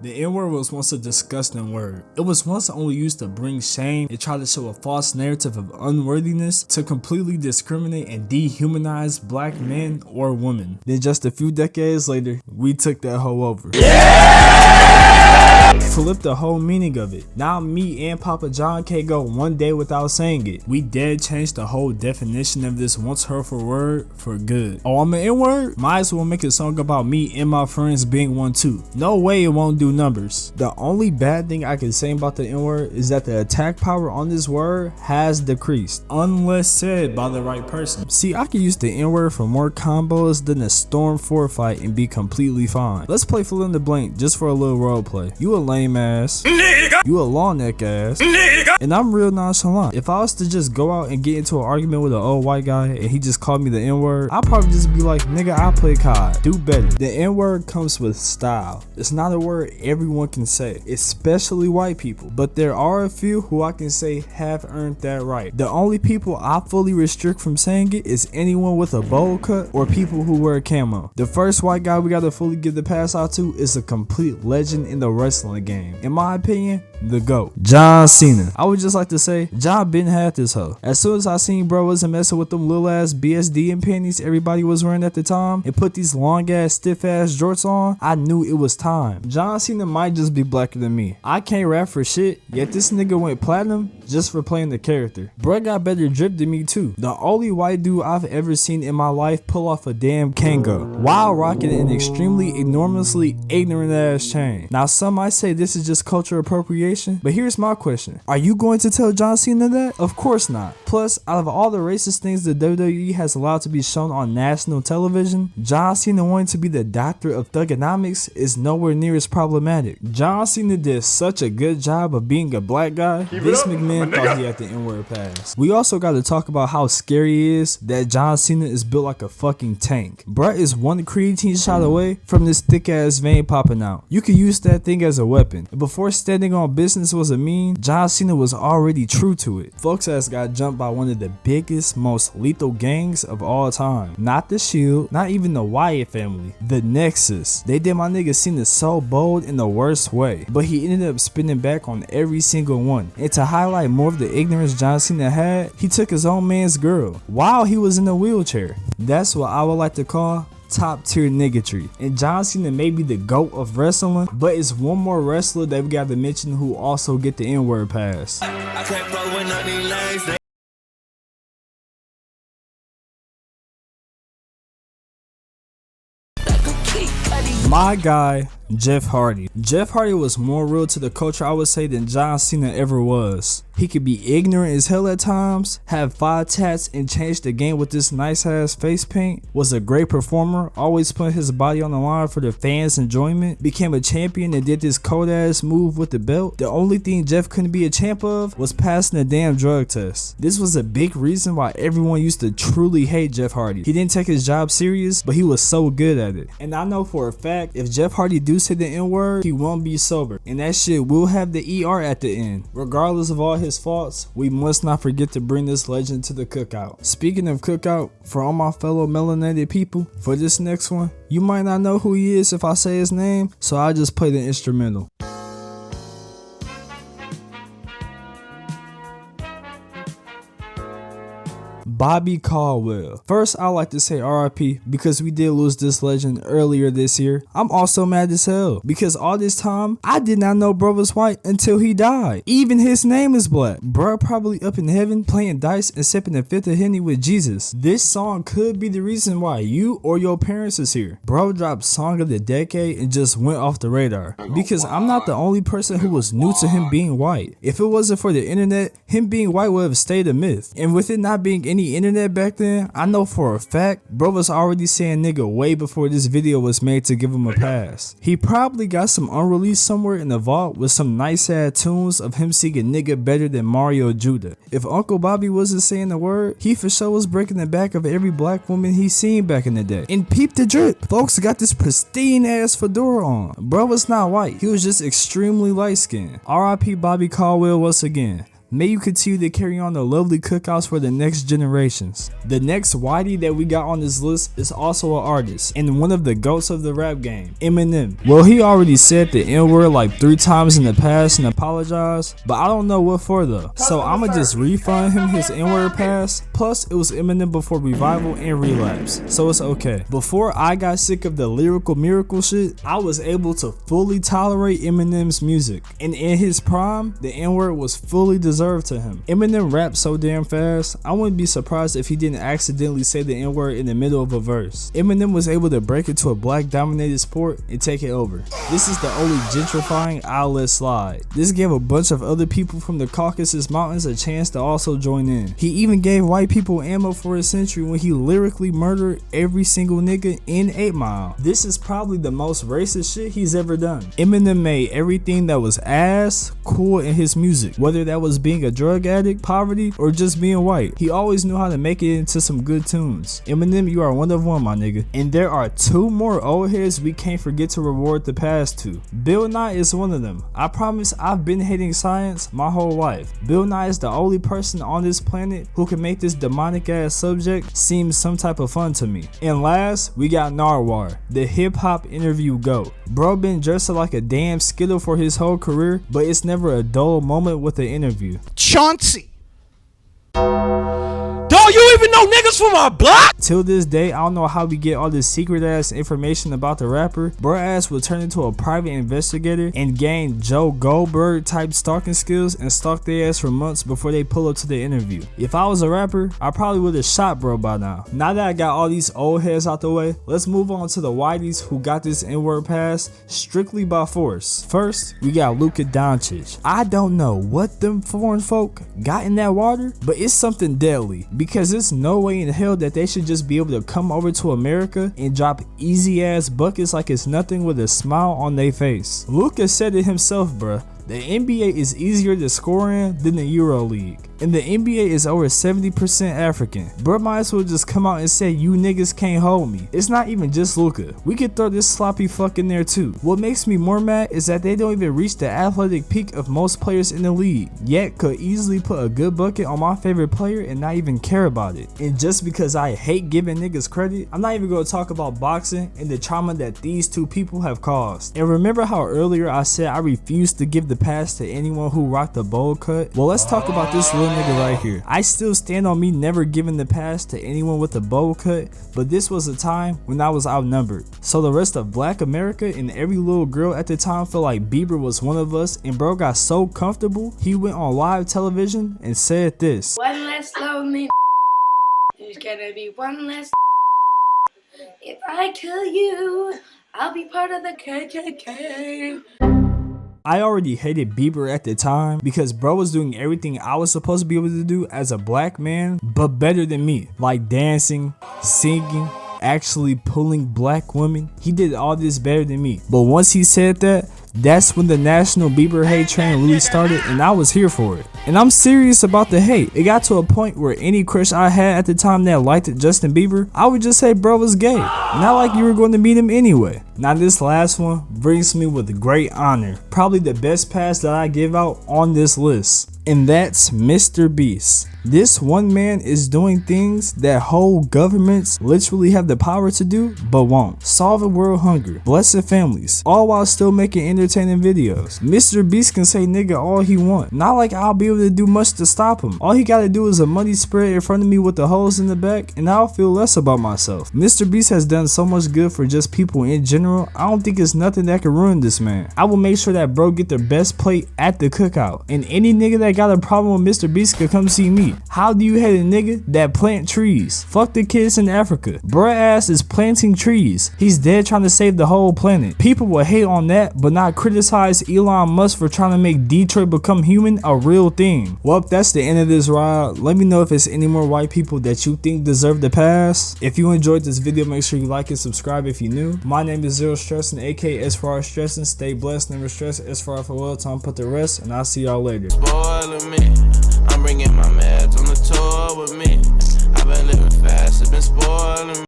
The N-word was once a disgusting word. It was once only used to bring shame and try to show a false narrative of unworthiness to completely discriminate and dehumanize black men or women. Then just a few decades later, we took that hoe over. Flip the whole meaning of it. Now me and Papa John can't go one day without saying it. We dead changed the whole definition of this once hurtful word for good. Oh, I'm an N-word? Might as well make a song about me and my friends being one too. No way it won't do numbers. The only bad thing I can say about the N-word is that the attack power on this word has decreased, unless said by the right person. See, I can use the N-word for more combos than a Storm 4 fight and be completely fine. Let's play fill in the blank just for a little role play. You a lame ass, nigga. You a long neck ass, nigga. And I'm real nonchalant. If I was to just go out and get into an argument with an old white guy and he just called me the N-word, I'd probably just be like, nigga, I play COD, do better. The N-word comes with style. It's not a word everyone can say, especially white people, but there are a few who I can say have earned that right. The only people I fully restrict from saying it is anyone with a bowl cut or people who wear camo. The first white guy we gotta fully give the pass out to is a complete legend in the wrestling game. In my opinion, the GOAT, John Cena. I would just like to say, John been had this hoe. As soon as I seen bro wasn't messing with them little ass BSD and panties everybody was wearing at the time and put these long ass stiff ass jorts on, I knew it was time. John Cena might just be blacker than me. I can't rap for shit, yet this nigga went platinum just for playing the character. Bro got better drip than me too. The only white dude I've ever seen in my life pull off a damn Kango while rocking an extremely enormously ignorant ass chain. Now some might say this is just cultural appropriation, but here's my question. Are you going to tell John Cena that? Of course not. Plus, out of all the racist things the WWE has allowed to be shown on national television, John Cena wanting to be the doctor of thugonomics is nowhere near as problematic. John Cena did such a good job of being a black guy, Vince McMahon thought he had the N-word pass. We also got to talk about how scary it is that John Cena is built like a fucking tank. Bruh is one creatine shot away from this thick ass vein popping out. You can use that thing as a weapon. Before standing on business was a meme, John Cena was already true to it. Folks ass got jumped by one of the biggest, most lethal gangs of all time. Not the Shield, not even the Wyatt family, the Nexus. They did my nigga Cena so bold in the worst way, but he ended up spinning back on every single one. And to highlight more of the ignorance John Cena had, he took his own man's girl while he was in a wheelchair. That's what I would like to call top tier niggatry. And John Cena may be the GOAT of wrestling, but it's one more wrestler that we got to mention who also get the N-word pass. My guy, Jeff Hardy. Jeff Hardy was more real to the culture, I would say, than John Cena ever was. He could be ignorant as hell at times, have 5 tats and change the game with this nice ass face paint, was a great performer, always putting his body on the line for the fans' enjoyment, became a champion and did this cold ass move with the belt. The only thing Jeff couldn't be a champ of was passing the damn drug test. This was a big reason why everyone used to truly hate Jeff Hardy. He didn't take his job serious, but he was so good at it. And I know for a fact, if Jeff Hardy do say the N-word, he won't be sober. And that shit will have the ER at the end. Regardless of all his faults, we must not forget to bring this legend to the cookout. Speaking of cookout, for all my fellow melanated people, for this next one, you might not know who he is if I say his name, so I'll just play the instrumental. Bobby Caldwell. First, I like to say RIP because we did lose this legend earlier this year. I'm also mad as hell because all this time, I did not know bro was white until he died. Even his name is black. Bro probably up in heaven playing dice and sipping a fifth of Henny with Jesus. This song could be the reason why you or your parents is here. Bro dropped Song of the Decade and just went off the radar because I'm not the only person who was new to him being white. If it wasn't for the internet, him being white would have stayed a myth. And with it not being any internet back then, I know for a fact bro was already saying nigga way before this video was made to give him a pass. He probably got some unreleased somewhere in the vault with some nice ass tunes of him singing nigga better than Mario Judah. If Uncle Bobby wasn't saying the word, he for sure was breaking the back of every black woman he seen back in the day. And peep the drip, folks got this pristine ass fedora on. Bro was not white, he was just extremely light skinned. RIP Bobby Caldwell once again. May you continue to carry on the lovely cookouts for the next generations. The next whitey that we got on this list is also an artist and one of the GOATs of the rap game, Eminem. Well, he already said the N-word like 3 times in the past and apologized, but I don't know what for though. So I'ma just refund him his N-word pass. Plus, it was Eminem before Revival and Relapse, so it's okay. Before I got sick of the lyrical miracle shit, I was able to fully tolerate Eminem's music. And in his prime, the N-word was fully deserved to him. Eminem raps so damn fast, I wouldn't be surprised if he didn't accidentally say the N-word in the middle of a verse. Eminem was able to break into a black dominated sport and take it over. This is the only gentrifying I'll let slide. This gave a bunch of other people from the Caucasus Mountains a chance to also join in. He even gave white people ammo for a century when he lyrically murdered every single nigga in 8 Mile. This is probably the most racist shit he's ever done. Eminem made everything that was ass cool in his music, whether that was being a drug addict, poverty, or just being white. He always knew how to make it into some good tunes. Eminem, you are one of one, my nigga. And there are 2 more old heads we can't forget to reward the past to. Bill Nye is one of them. I promise I've been hating science my whole life. Bill Nye is the only person on this planet who can make this demonic ass subject seem some type of fun to me. And last, we got Narwhal, the hip hop interview GOAT. Bro been dressed like a damn skittle for his whole career, but it's never a dull moment with the interview. Chauncey. Don't you even know niggas from our block? Till this day, I don't know how we get all this secret ass information about the rapper. Bro ass will turn into a private investigator and gain Joe Goldberg type stalking skills and stalk their ass for months before they pull up to the interview. If I was a rapper, I probably would have shot bro by now. Now that I got all these old heads out the way, let's move on to the whiteys who got this N-word pass strictly by force. First, we got Luka Doncic. I don't know what them foreign folk got in that water, but it's something deadly. Because there's no way in hell that they should just be able to come over to America and drop easy ass buckets like it's nothing with a smile on their face. Luka said it himself, bruh. The NBA is easier to score in than the Euro League. And the NBA is over 70% African. Bro might as well just come out and say you niggas can't hold me. It's not even just Luka. We could throw this sloppy fuck in there too. What makes me more mad is that they don't even reach the athletic peak of most players in the league, yet could easily put a good bucket on my favorite player and not even care about it. And just because I hate giving niggas credit, I'm not even going to talk about boxing and the trauma that these 2 people have caused. And remember how earlier I said I refused to give the pass to anyone who rocked the bowl cut? Well, let's talk about this little nigga right here. I still stand on me never giving the pass to anyone with a bowl cut, but this was a time when I was outnumbered. So the rest of black America and every little girl at the time felt like Bieber was one of us, and bro got so comfortable he went on live television and said this. One less lonely. There's gonna be one less. If I kill you, I'll be part of the KKK. I already hated Bieber at the time because bro was doing everything I was supposed to be able to do as a black man, but better than me. Like dancing, singing, actually pulling black women. He did all this better than me. But once he said that, that's when the national Bieber hate train really started, and I was here for it. And I'm serious about the hate. It got to a point where any crush I had at the time that liked Justin Bieber, I would just say bro was gay. Not like you were going to meet him anyway. Now this last one brings me with great honor. Probably the best pass that I give out on this list. And that's Mr. Beast. This one man is doing things that whole governments literally have the power to do, but won't. Solving world hunger, blessing families, all while still making entertaining videos. Mr. Beast can say nigga all he want. Not like I'll be able to do much to stop him. All he gotta do is a money spread in front of me with the holes in the back, and I'll feel less about myself. Mr. Beast has done so much good for just people in general, I don't think it's nothing that can ruin this man. I will make sure that bro get the best plate at the cookout, and any nigga that got a problem with Mr. Beast could come see me. How do you hate a nigga that plant trees? Fuck the kids in Africa. Bruh ass is planting trees. He's dead trying to save the whole planet. People will hate on that, but not criticize Elon Musk for trying to make Detroit become human a real thing. Well, that's the end of this ride. Let me know if it's any more white people that you think deserve the pass. If you enjoyed this video, make sure you like and subscribe if you're new. My name is Zero Stressin, aka S for Stressin. Stay blessed, never stress. S for well, time put the rest, and I'll see y'all later. Spoiling me, I'm bringing my meds on the tour with me. I've been living fast, it's been spoiling me.